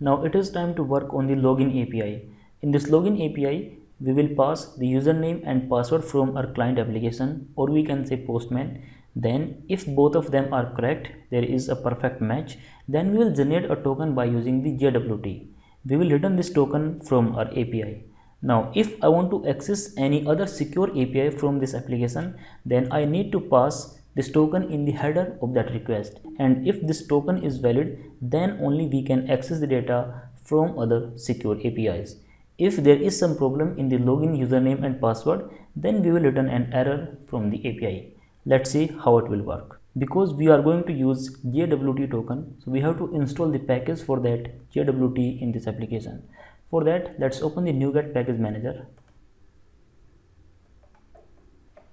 Now it is time to work on the login API. In this login API, we will pass the username and password from our client application, or we can say Postman. Then if both of them are correct, there is a perfect match, then we will generate a token by using the JWT. We will return this token from our API. Now if I want to access any other secure API from this application, then I need to pass this token in the header of that request, and if this token is valid, then only we can access the data from other secure APIs. If there is some problem in the login username and password, then we will return an error from the API. Let's see how it will work. Because we are going to use JWT token, so we have to install the package for that JWT in this application. For that, let's open the NuGet package manager.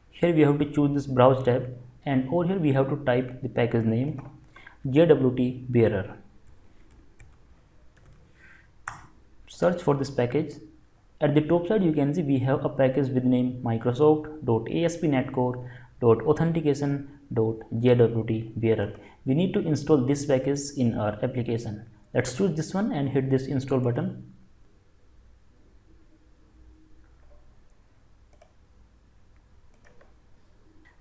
Here we have to choose this browse tab, and over here we have to type the package name JWT bearer. Search for this package. At the top side you can see we have a package with name microsoft.aspnetcore.authentication.jwt bearer. We need to install this package in our application. Let's choose this one and hit this install button.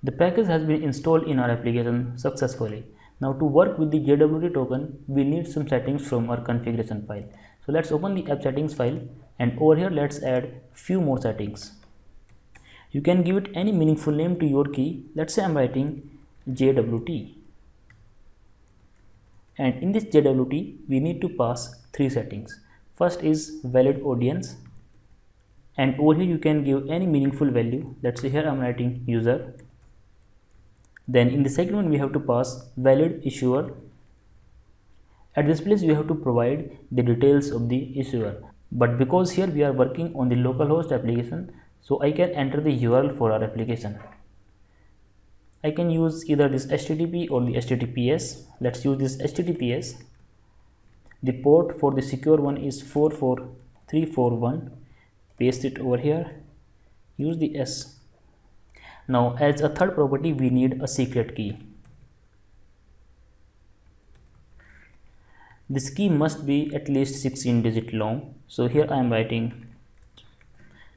The package has been installed in our application successfully. Now to work with the JWT token, we need some settings from our configuration file. So let's open the app settings file, and over here let's add few more settings. You can give it any meaningful name to your key. Let's say I'm writing JWT. And in this JWT, we need to pass three settings. First is valid audience. And over here you can give any meaningful value. Let's say here I'm writing user. Then in the second one we have to pass valid issuer. At this place we have to provide the details of the issuer, but because here we are working on the localhost application, so I can enter the URL for our application. I can use either this HTTP or the HTTPS. Let's use this HTTPS. The port for the secure one is 44341. Paste it over here. Use the S. Now as a third property we need a secret key. This key must be at least 16 digit long. So here I am writing.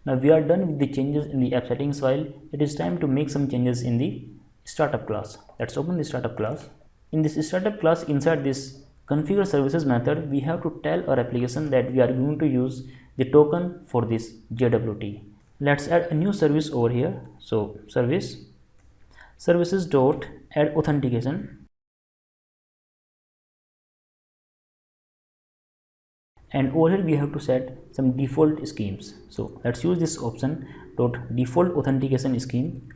Now we are done with the changes in the app settings file. It is time to make some changes in the startup class. Let's open the startup class. In this startup class, inside this configure services method, we have to tell our application that we are going to use the token for this JWT. Let's add a new service over here. So services dot add authentication. And over here we have to set some default schemes. So let's use this option dot default authentication scheme.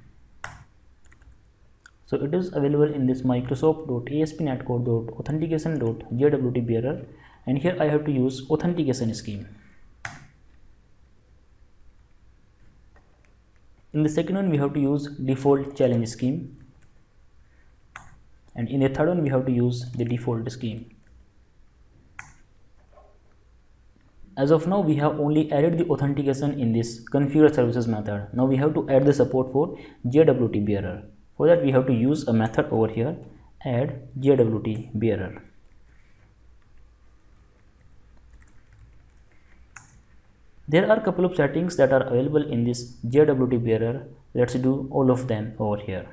So it is available in this microsoft.aspnetcore.authentication.jwt bearer, and here I have to use authentication scheme. In the second one we have to use default challenge scheme, and in the third one we have to use the default scheme. As of now we have only added the authentication in this configure services method. Now we have to add the support for JWT bearer. For that we have to use a method over here, add JWT bearer. There are a couple of settings that are available in this JWT bearer. Let's do all of them over here.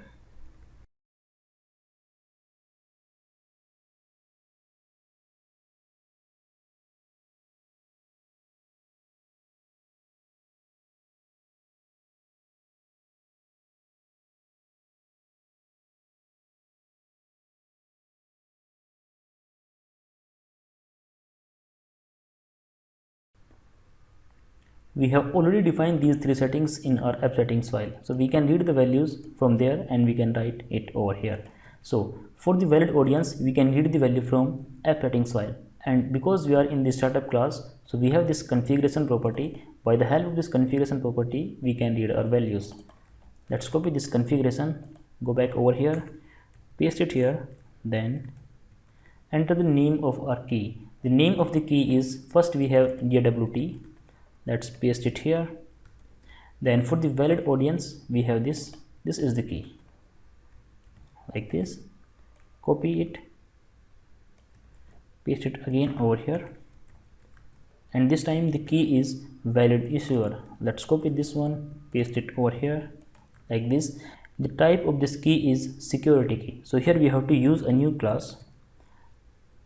We have already defined these three settings in our app settings file, so we can read the values from there and we can write it over here. So for the valid audience, we can read the value from app settings file, and because we are in the startup class, so we have this configuration property. By the help of this configuration property, we can read our values. Let's copy this configuration, go back over here, paste it here, then enter the name of our key. The name of the key is, first we have JWT. Let's paste it here. Then for the valid audience we have this is the key, like this. Copy it, paste it again over here, and this time the key is valid issuer. Let's copy this one, paste it over here like this. The type of this key is security key. So here we have to use a new class,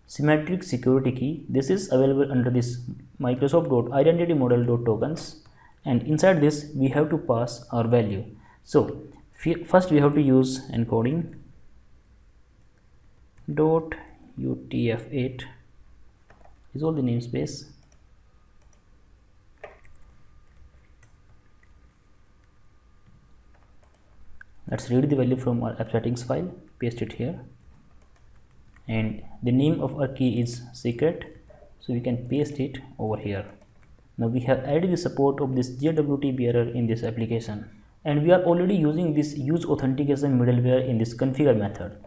symmetric security key. This is available under this Microsoft.identitymodel.tokens, and inside this we have to pass our value. So first we have to use encoding dot utf8 is all the namespace. Let's read the value from our app settings file, paste it here, and the name of our key is secret, so we can paste it over here. Now we have added the support of this JWT bearer in this application, and we are already using this use authentication middleware in this configure method.